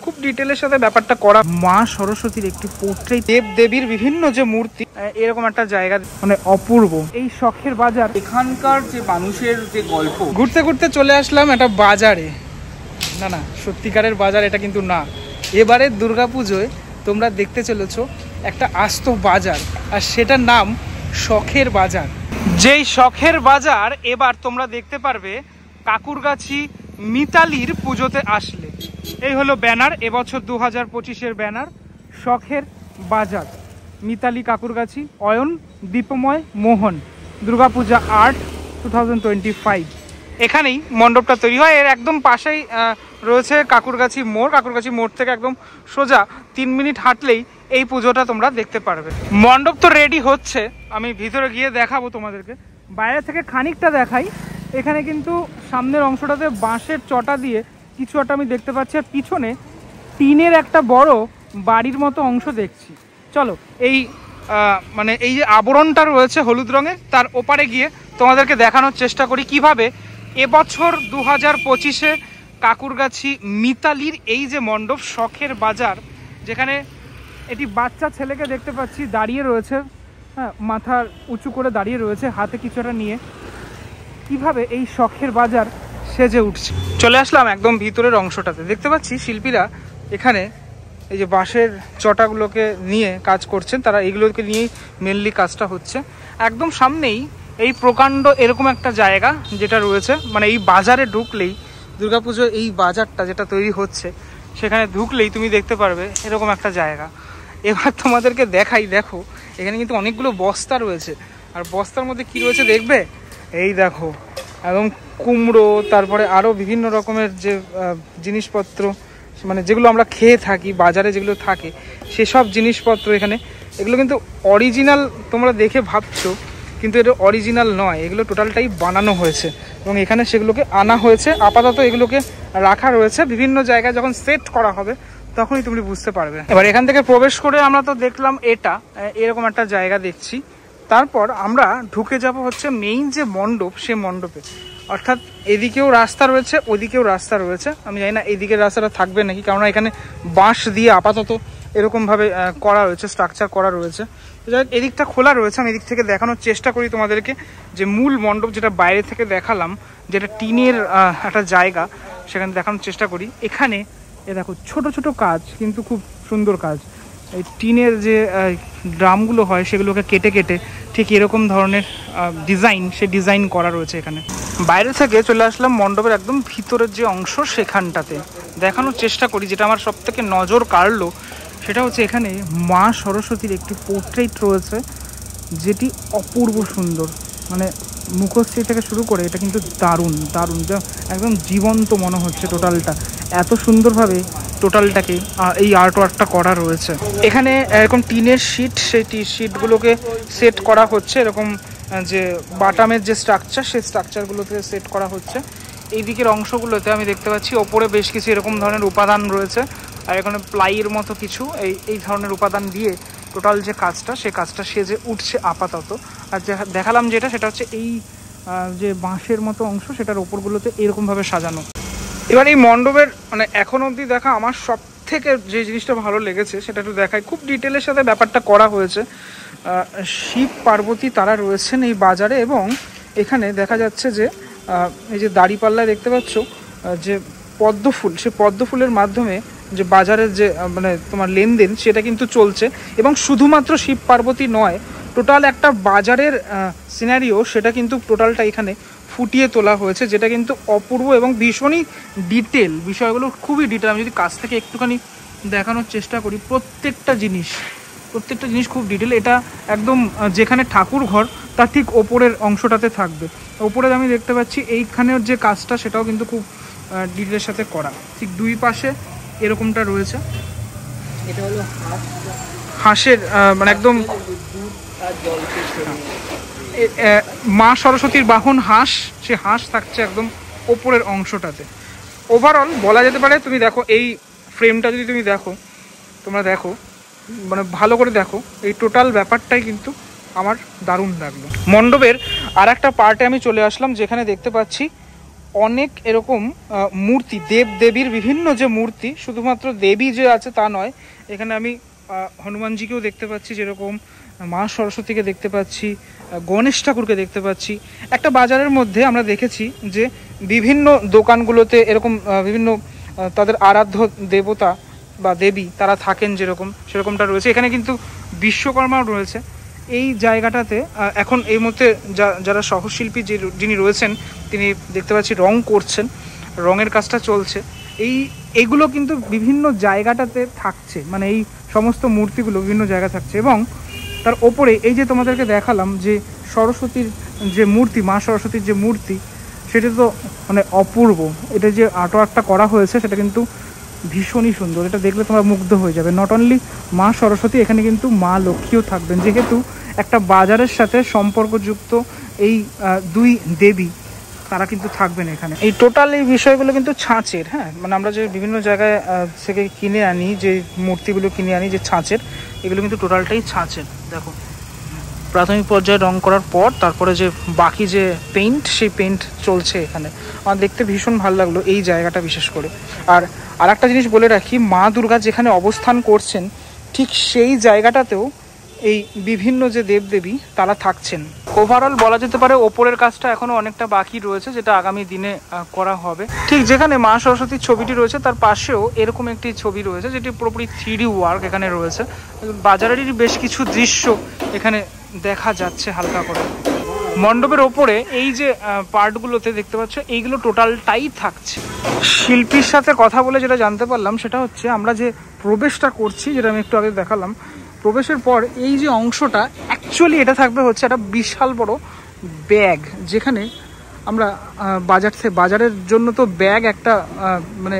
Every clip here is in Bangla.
খুব ডিটেলের সাথে ব্যাপারটা করা। মা সরস্বতীর একটি পোর্ট্রেট, দেব দেবীর বিভিন্ন যে মূর্তি, এরকম একটা জায়গা মানে অপূর্ব। এই শখের বাজার, এখানকার যে মানুষের যে গল্প। ঘুরতে ঘুরতে চলে আসলাম একটা বাজারে। না না, সত্যিকারের বাজার এটা কিন্তু না। এবারে দুর্গাপুজোয় তোমরা দেখতে চলেছো একটা আস্ত বাজার, আর সেটার নাম শখের বাজার। যেই শখের বাজার এবার তোমরা দেখতে পারবে কাকুরগাছি মিতালির পুজোতে আসলে। এই হলো ব্যানার, এবছর 2025-এর ব্যানার, শখের বাজার, মিতালি কাকুরগাছি, অয়ন দীপময় মোহন, দুর্গাপূজা আর্ট 2025। এখানেই মণ্ডপটা তৈরি হয়। এর একদম পাশেই রয়েছে কাকুরগাছি মোড়। কাকুরগাছি মোড় থেকে একদম সোজা 3 মিনিট হাঁটলেই এই পুজোটা তোমরা দেখতে পারবে। মণ্ডপ তো রেডি হচ্ছে, আমি ভিতরে গিয়ে দেখাবো তোমাদেরকে। বাইরে থেকে খানিকটা দেখাই। এখানে কিন্তু সামনের অংশটাতে বাঁশের চটা দিয়ে কিছু একটা আমি দেখতে পাচ্ছি, আর পিছনে টিনের একটা বড় বাড়ির মতো অংশ দেখছি। চলো এই মানে এই যে আবরণটা রয়েছে হলুদ রঙের, তার ওপারে গিয়ে তোমাদেরকে দেখানোর চেষ্টা করি কিভাবে এবছর 2025-এ কাকুরগাছি মিতালির এই যে মণ্ডপ শখের বাজার, যেখানে এটি বাচ্চা ছেলেকে দেখতে পাচ্ছি দাঁড়িয়ে রয়েছে, হ্যাঁ, মাথা উঁচু করে দাঁড়িয়ে রয়েছে, হাতে কিছুটা নিয়ে, কিভাবে এই শখের বাজার সেজে উঠছে। চলে আসলাম একদম ভিতরের অংশটাতে। দেখতে পাচ্ছি শিল্পীরা এখানে এই যে বাঁশের চটাগুলোকে নিয়ে কাজ করছেন, তারা এগুলোকে নিয়েই মেনলি কাজটা হচ্ছে। একদম সামনেই এই প্রকাণ্ড এরকম একটা জায়গা যেটা রয়েছে, মানে এই বাজারে ঢুকলেই, দুর্গাপুজোর এই বাজারটা যেটা তৈরি হচ্ছে, সেখানে ঢুকলেই তুমি দেখতে পারবে এরকম একটা জায়গা। এবার তোমাদেরকে দেখাই, দেখো এখানে কিন্তু অনেকগুলো বস্তা রয়েছে, আর বস্তার মধ্যে কি রয়েছে দেখবে। এই দেখো একদম কুমড়ো, তারপরে আরও বিভিন্ন রকমের যে জিনিসপত্র, মানে যেগুলো আমরা খেয়ে থাকি বাজারে যেগুলো থাকে, সেসব জিনিসপত্র এখানে। এগুলো কিন্তু অরিজিনাল তোমরা দেখে ভাবছো, কিন্তু এটা অরিজিনাল নয়, এগুলো টোটালটাই বানানো হয়েছে এবং এখানে সেগুলোকে আনা হয়েছে। আপাতত এগুলোকে রাখা রয়েছে, বিভিন্ন জায়গায় যখন সেট করা হবে তখনই তুমি বুঝতে পারবে। এবার এখান থেকে প্রবেশ করে আমরা তো দেখলাম এটা এরকম একটা জায়গা দেখছি। তারপর আমরা ঢুকে যাব হচ্ছে মেইন যে মণ্ডপ, সে মণ্ডপে। অর্থাৎ এদিকেও রাস্তা রয়েছে, ওদিকেও রাস্তা রয়েছে। আমি জানি না এদিকের রাস্তাটা থাকবে নাকি, কারণ এখানে বাঁশ দিয়ে আপাতত এরকমভাবে করা রয়েছে, স্ট্রাকচার করা রয়েছে। যাই হোক, এদিকটা খোলা রয়েছে। আমি এদিক থেকে দেখানোর চেষ্টা করি তোমাদেরকে, যে মূল মণ্ডপ যেটা বাইরে থেকে দেখালাম, যেটা টিনের একটা জায়গা, সেখানে দেখানোর চেষ্টা করি। এখানে এ দেখো ছোট ছোট কাজ, কিন্তু খুব সুন্দর কাজ। এই টিনের যে ড্রামগুলো হয় সেগুলোকে কেটে কেটে ঠিক এরকম ধরনের ডিজাইন, সে ডিজাইন করা রয়েছে এখানে। বাইরে থেকে চলে আসলাম মণ্ডপের একদম ভিতরের যে অংশ, সেখানটাতে দেখানোর চেষ্টা করি। যেটা আমার সব থেকে নজর কাড়লো সেটা হচ্ছে এখানে মা সরস্বতীর একটি পোর্ট্রেট রয়েছে, যেটি অপূর্ব সুন্দর। মানে মুখশ্রী থেকে শুরু করে এটা কিন্তু দারুণ দারুণ, একদম জীবন্ত মনে হচ্ছে টোটালটা। এত সুন্দরভাবে টোটালটাকে এই আর্ট ওয়ার্কটা করা রয়েছে। এখানে এরকম টিনের শিট, সেই শিটগুলোকে সেট করা হচ্ছে, এরকম যে বাটামের যে স্ট্রাকচার, সেই স্ট্রাকচারগুলোতে সেট করা হচ্ছে। এই দিকের অংশগুলোতে আমি দেখতে পাচ্ছি ওপরে বেশ কিছু এরকম ধরনের উপাদান রয়েছে, আর এখানে প্লাইয়ের মতো কিছু এই ধরনের উপাদান দিয়ে টোটাল যে কাজটা, সে কাজটা সেজে উঠছে আপাতত। আর দেখালাম যেটা, সেটা হচ্ছে এই যে বাঁশের মতো অংশ, সেটার ওপরগুলোতে এরকমভাবে সাজানো। এবার এই মণ্ডপের মানে এখন অবধি দেখা আমার সব থেকে যে জিনিসটা ভালো লেগেছে সেটা একটু দেখায়। খুব ডিটেলের সাথে ব্যাপারটা করা হয়েছে। শিব পার্বতী তারা রয়েছেন এই বাজারে, এবং এখানে দেখা যাচ্ছে যে এই যে দাঁড়িপাল্লায় দেখতে পাচ্ছ যে পদ্মফুল, সে পদ্মফুলের মাধ্যমে যে বাজারের যে মানে তোমার লেনদেন, সেটা কিন্তু চলছে। এবং শুধুমাত্র শিব পার্বতী নয়, টোটাল একটা বাজারের সিনারিও, সেটা কিন্তু টোটালটা এখানে ফুটিয়ে তোলা হয়েছে, যেটা কিন্তু অপূর্ব এবং ভীষণই ডিটেল। বিষয়গুলো খুবই ডিটেল। আমি যদি কাছ থেকে একটুখানি দেখানোর চেষ্টা করি, প্রত্যেকটা জিনিস খুব ডিটেল। এটা একদম যেখানে ঠাকুর ঘর তার ঠিক ওপরের অংশটাতে থাকবে। ওপরে আমি দেখতে পাচ্ছি এইখানের যে কাজটা, সেটাও কিন্তু খুব ডিটেলের সাথে করা। ঠিক দুই পাশে এরকমটা রয়েছে। এটা হলো হাঁসের মানে একদম মা সরস্বতীর বাহন হাঁস, সে হাঁস থাকছে একদম ওপরের অংশটাতে। ওভারঅল বলা যেতে পারে, তুমি দেখো এই ফ্রেমটা যদি তুমি দেখো, তোমরা দেখো মানে ভালো করে দেখো, এই টোটাল ব্যাপারটাই কিন্তু আমার দারুণ লাগলো। মণ্ডপের আর একটা পার্টে আমি চলে আসলাম, যেখানে দেখতে পাচ্ছি অনেক এরকম মূর্তি, দেব দেবীর বিভিন্ন যে মূর্তি, শুধুমাত্র দেবী যে আছে তা নয়, এখানে আমি হনুমানজিকেও দেখতে পাচ্ছি, যেরকম মা সরস্বতীকে দেখতে পাচ্ছি, গণেশ ঠাকুরকে দেখতে পাচ্ছি। একটা বাজারের মধ্যে আমরা দেখেছি যে বিভিন্ন দোকানগুলোতে এরকম বিভিন্ন তাদের আরাধ্য দেবতা বা দেবী তারা থাকেন, যেরকম সেরকমটা রয়েছে এখানে। কিন্তু বিশ্বকর্মাও রয়েছে এই জায়গাটাতে। এখন এই মুহূর্তে যারা সহশিল্পী যিনি রয়েছেন তিনি দেখতে পাচ্ছি রং করছেন, রঙের কাজটা চলছে। এইগুলো কিন্তু বিভিন্ন জায়গাটাতে থাকছে, মানে এই সমস্ত মূর্তিগুলো বিভিন্ন জায়গা থাকছে। এবং তার ওপরে এই যে তোমাদেরকে দেখালাম যে সরস্বতীর যে মূর্তি, মা সরস্বতীর যে মূর্তি, সেটা তো মানে অপূর্ব। এটা যে আর্টওয়ার্কটা করা হয়েছে সেটা কিন্তু ভীষণই সুন্দর। এটা দেখলে তোমরা মুগ্ধ হয়ে যাবে। নট অনলি মা সরস্বতী, এখানে কিন্তু মা লক্ষ্মীও থাকবেন, যেহেতু একটা বাজারের সাথে সম্পর্কযুক্ত এই দুই দেবী তারা কিন্তু থাকবেন এখানে। এই টোটাল এই বিষয়গুলো কিন্তু ছাঁচের, হ্যাঁ, মানে আমরা যে বিভিন্ন জায়গায় থেকে কিনে আনি, যে মূর্তিগুলো কিনে আনি যে ছাঁচের, এগুলো কিন্তু টোটালটাই ছাঁচের। দেখো প্রাথমিক পর্যায়ে রং করার পর তারপরে যে বাকি যে পেইন্ট, সেই পেইন্ট চলছে এখানে। আমার দেখতে ভীষণ ভালো লাগলো এই জায়গাটা বিশেষ করে। আর একটা জিনিস বলে রাখি, মা দুর্গা যেখানে অবস্থান করছেন ঠিক সেই জায়গাটাতেও এই বিভিন্ন যে দেবদেবী তারা থাকছেন। ওভারঅল বলা যেতে পারে ওপরের কাজটা এখনো অনেকটা বাকি রয়েছে, যেটা আগামী দিনে করা হবে। ঠিক যেখানে মা সরস্বতীর ছবিটি রয়েছে তার পাশেও এরকম একটি ছবি রয়েছে, যেটি পুরোপুরি 3D ওয়ার্ক এখানে রয়েছে। বাজারেরই বেশ কিছু দৃশ্য এখানে দেখা যাচ্ছে হালকা করে। মণ্ডপের ওপরে এই যে পার্টগুলোতে দেখতে পাচ্ছ, এইগুলো টোটালটাই থাকছে। শিল্পীর সাথে কথা বলে যেটা জানতে পারলাম সেটা হচ্ছে, আমরা যে প্রবেশটা করছি, যেটা আমি একটু আগে দেখালাম, প্রবেশের পর এই যে অংশটা অ্যাকচুয়ালি এটা থাকবে হচ্ছে একটা বিশাল বড় ব্যাগ, যেখানে আমরা বাজারের জন্য তো ব্যাগ একটা মানে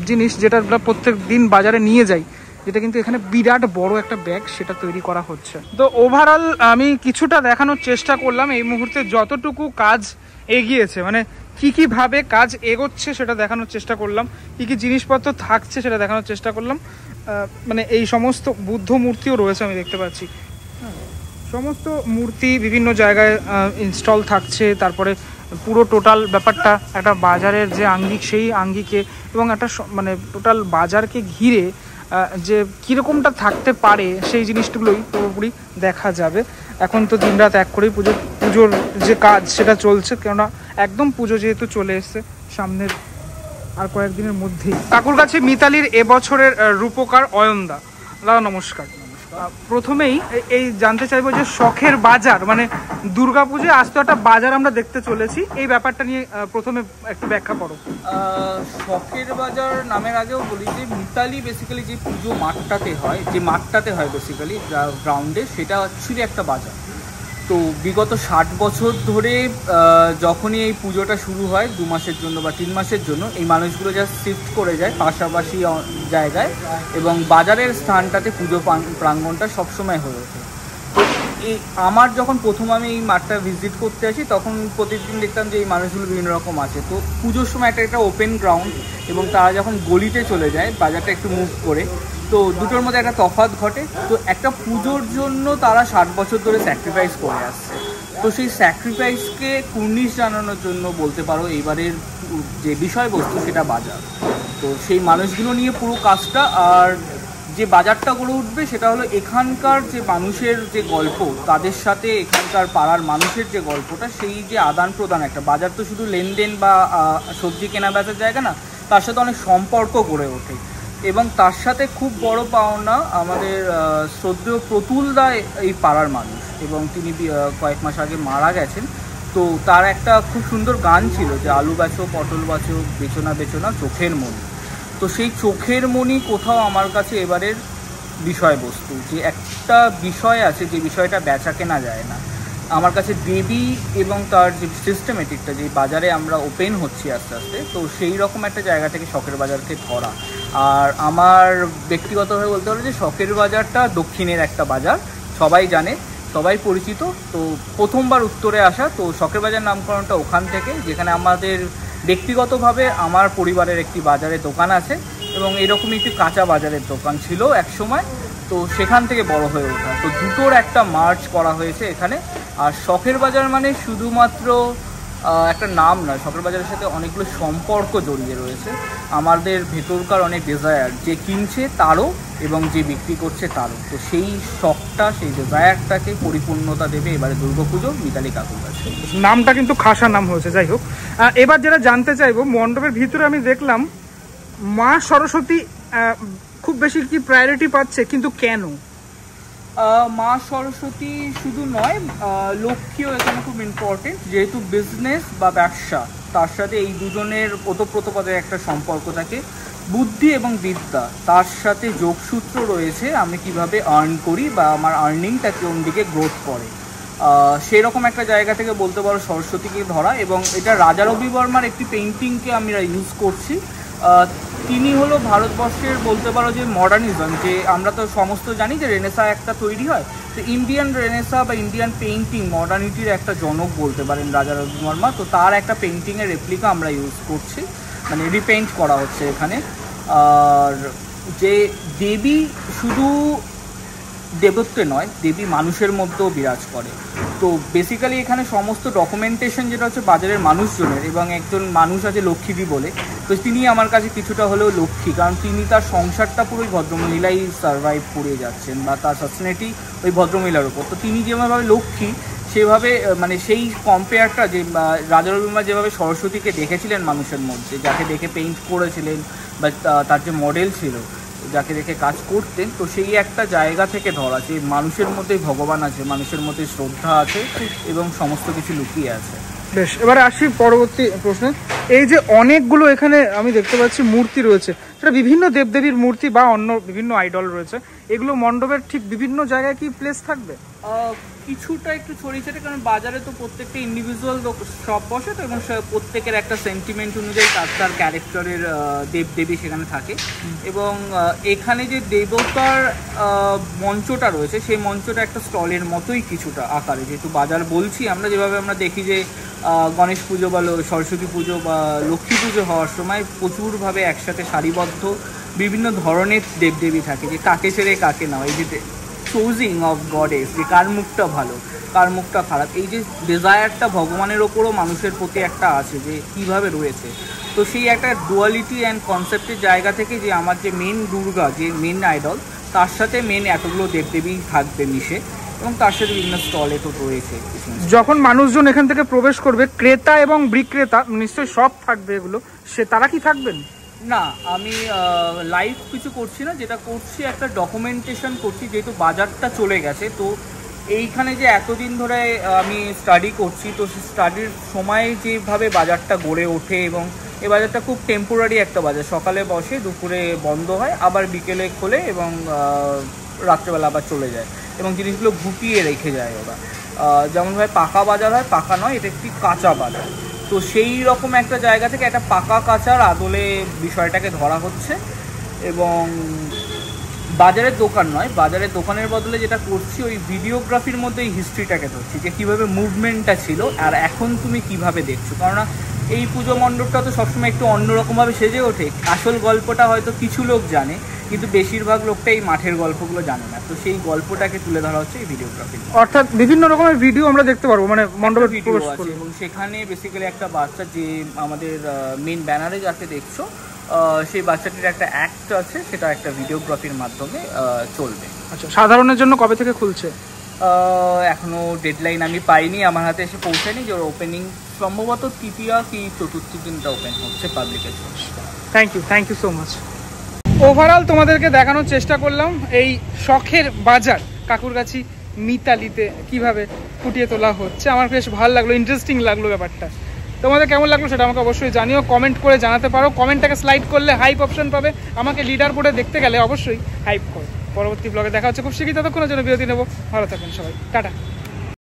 জিনিস যেটা আমরা প্রত্যেক দিন বাজারে নিয়ে যাই, যেটা কিন্তু এখানে বিরাট বড় একটা ব্যাগ সেটা তৈরি করা হচ্ছে। তো ওভারঅল আমি কিছুটা দেখানোর চেষ্টা করলাম এই মুহূর্তে যতটুকু কাজ এগিয়েছে, মানে কি ভাবে কাজ এগোচ্ছে সেটা দেখানোর চেষ্টা করলাম, কি জিনিসপত্র থাকছে সেটা দেখানোর চেষ্টা করলাম। মানে এই সমস্ত বুদ্ধ মূর্তিও রয়েছে আমি দেখতে পাচ্ছি, সমস্ত মূর্তি বিভিন্ন জায়গায় ইনস্টল থাকছে। তারপরে পুরো টোটাল ব্যাপারটা একটা বাজারের যে আঙ্গিক, সেই আঙ্গিকে এবং একটা মানে টোটাল বাজারকে ঘিরে যে কীরকমটা থাকতে পারে সেই জিনিসগুলোই পুরোপুরি দেখা যাবে। এখন তো দিনরাত এক করেই পুজোর যে কাজ সেটা চলছে, কেননা একদম পুজো যেহেতু চলে এসছে সামনের আর কয়েকদিনের মধ্যেই। কাকুর কাছে মিতালির এবছরের রূপকার অয়নদা। দাদা নমস্কার। প্রথমেই এই জানতে চাইবো যে শখের বাজার, মানে দুর্গাপুজোয় আজ তো একটা বাজার আমরা দেখতে চলেছি, এই ব্যাপারটা নিয়ে প্রথমে একটু ব্যাখ্যা করো। শখের বাজার নামের আগেও বলি যে মিতালি বেসিক্যালি যে পুজো মাঠটাতে হয় বেসিক্যালি গ্রাউন্ডে, সেটা অ্যাকচুয়ালি একটা বাজার। তো বিগত 60 বছর ধরে যখনই এই পুজোটা শুরু হয় 2 মাসের জন্য বা 3 মাসের জন্য, এই মানুষগুলো জাস্ট শিফট করে যায় পাশাপাশি জায়গায়, এবং বাজারের স্থানটাতে পুজো প্রাঙ্গণটা সবসময় হয়ে ওঠে। তো আমার যখন প্রথম আমি এই মাঠটা ভিজিট করতে আসি, তখন প্রতিদিন দেখতাম যে এই মানুষগুলো বিভিন্ন রকম আছে। তো পুজোর সময় একটা ওপেন গ্রাউন্ড, এবং তারা যখন গলিতে চলে যায় বাজারটা একটু মুভ করে, তো দুটোর মধ্যে একটা তফাৎ ঘটে। তো একটা পুজোর জন্য তারা 60 বছর ধরে স্যাক্রিফাইস করে আসছে। তো সেই স্যাক্রিফাইসকে কুর্নিশ জানানোর জন্য বলতে পারো এইবারের যে বিষয়বস্তু সেটা বাজার। তো সেই মানুষগুলো নিয়ে পুরো কাজটা। আর যে বাজারটা গড়ে উঠবে সেটা হলো এখানকার যে মানুষের যে গল্প, তাদের সাথে এখানকার পাড়ার মানুষের যে গল্পটা, সেই যে আদান প্রদান। একটা বাজার তো শুধু লেনদেন বা সবজি কেনা বেচার জায়গা না, তার সাথে অনেক সম্পর্ক গড়ে ওঠে। এবং তার সাথে খুব বড় পাওনা আমাদের শ্রদ্ধেয় প্রতুল দা এই পাড়ার মানুষ, এবং তিনি কয়েক মাস আগে মারা গেছেন। তো তার একটা খুব সুন্দর গান ছিল যে আলু বেচো পটল বেচো বেচোনা বেচোনা চোখের মণি। তো সেই চোখের মণি কোথাও আমার কাছে এবারের বিষয়বস্তু, যে একটা বিষয় আছে যে বিষয়টা বেচা কেনা যায় না। আমার কাছে দেবী এবং তার যে সিস্টেমেটিকটা, যে বাজারে আমরা ওপেন হচ্ছি আস্তে আস্তে, তো সেই রকম একটা জায়গা থেকে শখের বাজারকে ধরা। আর আমার ব্যক্তিগতভাবে বলতে পারো যে শখের বাজারটা দক্ষিণের একটা বাজার, সবাই জানে, সবাই পরিচিত। তো প্রথমবার উত্তরে আসা, তো শখের বাজার নামকরণটা ওখান থেকে, যেখানে আমাদের ব্যক্তিগতভাবে আমার পরিবারের একটি বাজারে দোকান আছে, এবং এরকমই একটি কাঁচা বাজারের দোকান ছিল এক সময়। তো সেখান থেকে বড় হয়ে ওঠা, তো দুটোর একটা মার্চ করা হয়েছে এখানে। আর শখের বাজার মানে শুধুমাত্র একটা নাম নয়, শখের বাজারের সাথে অনেকগুলো সম্পর্ক জড়িয়ে রয়েছে। আমাদের ভেতরকার অনেক ডিজায়ার, যে কিনছে তারও এবং যে বিক্রি করছে তারও। তো সেই শখটা, সেই ডিজায়ারটাকে পরিপূর্ণতা দেবে এবারে দুর্গাপুজো মিতালি কাকুর কাছে। নামটা কিন্তু খাসা নাম হয়েছে। যাই হোক, এবার যেটা জানতে চাইবো, মণ্ডপের ভিতরে আমি দেখলাম মা সরস্বতী খুব বেশি কি প্রায়োরিটি পাচ্ছে, কিন্তু কেন? মা সরস্বতী শুধু নয়, লক্ষ্মীও এখানে খুব ইম্পর্টেন্ট। যেহেতু বিজনেস বা ব্যবসা, তার সাথে এই দুজনের ওতপ্রোতভাবে একটা সম্পর্ক থাকে। বুদ্ধি এবং বিদ্যা, তার সাথে যোগসূত্র রয়েছে। আমি কিভাবে আর্ন করি বা আমার আর্নিংটা কোন দিকে গ্রোথ করে, সেই রকম একটা জায়গা থেকে বলতে পারো সরস্বতীকে ধরা। এবং এটা রাজা রবি বর্মার একটি পেইন্টিংকে আমরা ইউজ করছি। তিনি হলো ভারতবর্ষের বলতে পারো যে মডার্নিজম, যে আমরা তো সমস্ত জানি যে রেনেসা একটা তৈরি হয়, তো ইন্ডিয়ান রেনেসা বা ইন্ডিয়ান পেইন্টিং মডার্নিটির একটা জনক বলতে পারেন রাজা রবি বর্মা। তো তার একটা পেইন্টিংয়ের রেপ্লিকা আমরা ইউজ করছি, মানে রিপেইন্ট করা হচ্ছে এখানে। আর যে দেবী শুধু দেবত্বে নয়, দেবী মানুষের মধ্যেও বিরাজ করে। তো বেসিক্যালি এখানে সমস্ত ডকুমেন্টেশন যেটা হচ্ছে বাজারের মানুষজনের, এবং একজন মানুষ আছে লক্ষ্মীদি বলে, তো তিনি আমার কাছে কিছুটা হলেও লক্ষ্মী, কারণ তিনি তার সংসারটা পুরোই ভদ্রমহিলাই সার্ভাইভ করে যাচ্ছেন, বা তার সাসটেনেটি ওই ভদ্রমহিলার উপর। তো তিনি যেভাবে লক্ষ্মী, সেভাবে মানে সেই কম্পেয়ারটা, যে রাজা রবি বর্মা যেভাবে সরস্বতীকে দেখেছিলেন মানুষের মধ্যে, যাকে দেখে পেইন্ট করেছিলেন বা তার যে মডেল ছিল, যাকে দেখে কাজ করতেন, তো সেই একটা জায়গা থেকে ধরা, যে মানুষের মধ্যেই ভগবান আছে, মানুষের মধ্যে শ্রদ্ধা আছে এবং সমস্ত কিছু লুকিয়ে আছে। বেশ, এবারে আসি পরবর্তী প্রশ্নে। এই যে অনেকগুলো এখানে আমি দেখতে পাচ্ছি মূর্তি রয়েছে, সেটা বিভিন্ন দেবদেবীর মূর্তি বা অন্য বিভিন্ন আইডল রয়েছে, এগুলো মণ্ডপের ঠিক বিভিন্ন জায়গায় কি প্লেস থাকবে? কিছুটা একটু ছড়িয়ে ছেটে, কারণ বাজারে তো প্রত্যেকটা ইন্ডিভিজুয়াল শপ বসে, তো এবং প্রত্যেকের একটা সেন্টিমেন্ট অনুযায়ী তার ক্যারেক্টারের দেবদেবী সেখানে থাকে। এবং এখানে যে দেবতার মঞ্চটা রয়েছে, সেই মঞ্চটা একটা স্টলের মতোই কিছুটা আকারে, যেহেতু বাজার বলছি আমরা, যেভাবে আমরা দেখি যে গণেশ পুজো বা সরস্বতী পুজো বা লক্ষ্মী পুজো হওয়ার সময় প্রচুরভাবে একসাথে সারিবদ্ধ বিভিন্ন ধরনের দেবদেবী থাকে, যে কাকে ছেড়ে কাকে নাও, এই যে চুজিং অফ গডেস, যে কার মুখটা ভালো কার মুখটা খারাপ, এই যে ডিজায়ারটা ভগবানের ওপরও মানুষের প্রতি একটা আছে, যে কীভাবে রয়েছে। তো সেই একটা ডুয়ালিটি অ্যান্ড কনসেপ্টের জায়গা থেকে, যে আমার যে মেন দুর্গা, যে মেন আইডল, তার সাথে মেন এতগুলো দেবদেবী থাকবে মিশে, এবং তার সাথে বিভিন্ন স্টলে তো রয়েছে। যখন মানুষজন এখান থেকে প্রবেশ করবে, ক্রেতা এবং বিক্রেতা নিশ্চয়ই সব থাকবে, এগুলো তারা কি থাকবেন? না, আমি লাইভ কিছু করছি না, যেটা করছি একটা ডকুমেন্টেশন করছি, যেহেতু বাজারটা চলে গেছে। তো এইখানে যে এতদিন ধরে আমি স্টাডি করছি, তো সেই স্টাডির সময় যেভাবে বাজারটা গড়ে ওঠে, এবং এই বাজারটা খুব টেম্পোরারি একটা বাজার, সকালে বসে, দুপুরে বন্ধ হয়, আবার বিকেলে খোলে, এবং রাত্রেবেলা আবার চলে যায়, এবং জিনিসগুলো গুটিয়ে রেখে যায় ওরা। যেমনভাবে পাকা বাজার হয়, পাকা নয়, এটা একটি কাঁচা বাজার। তো সেই রকম একটা জায়গা থেকে একটা পাকা কাঁচার আদলে বিষয়টাকে ধরা হচ্ছে। এবং বাজারের দোকান নয়, বাজারের দোকানের বদলে যেটা করছি, ওই ভিডিওগ্রাফির মধ্যে এই হিস্ট্রিটাকে ধরছি, যে কীভাবে মুভমেন্টটা ছিল আর এখন তুমি কিভাবে দেখছো। কেননা এই পুজো মণ্ডপটা তো সবসময় একটু অন্যরকমভাবে সেজে ওঠে। আসল গল্পটা হয়তো কিছু লোক জানে, কিন্তু বেশিরভাগ লোকটা এই মাঠের গল্পগুলো জানে না। তো সেই গল্পটাকে তুলে ধরা হচ্ছে এই ভিডিওগ্রাফি। অর্থাৎ বিভিন্ন রকমের ভিডিও আমরা দেখতে পারবো, মানে মণ্ডপের ভিডিও আছে, এবং সেখানে বেসিক্যালি একটা বাচ্চা, যে আমাদের মেন ব্যানারে যাকে দেখছো, সেই বাচ্চাটির একটা অ্যাক্ট আছে, সেটা একটা ভিডিওগ্রাফির মাধ্যমে চলবে। আচ্ছা, সাধারণের জন্য কবে থেকে খুলছে? এখনো ডেডলাইন আমি পাইনি, আমার হাতে এসে পৌঁছায়নি, যে ওর ওপেনিং সম্ভবত তৃতীয়া কি চতুর্থ দিনটা ওপেন হচ্ছে পাবলিকের জন্য। Thank you so much. Overall তোমাদেরকে দেখানোর চেষ্টা করলাম এই শখের বাজার কাকুরগাছি মিতালিতে কিভাবে ফুটিয়ে তোলা হচ্ছে। আমার বেশ ভালো লাগলো, ইন্টারেস্টিং লাগলো ব্যাপারটা। তোমাদের কেমন লাগলো সেটা আমাকে অবশ্যই জানিও, কমেন্ট করে জানাতে পারো। কমেন্টটাকে স্লাইড করলে হাইপ অপশন পাবে, আমাকে লিডার বোর্ডে দেখতে গেলে অবশ্যই হাইপ করো। পরবর্তী ব্লগে দেখা হচ্ছে খুব শীঘ্রই, ততক্ষণের জন্য বিরতি নেবো। ভালো থাকবেন সবাই, টাটা।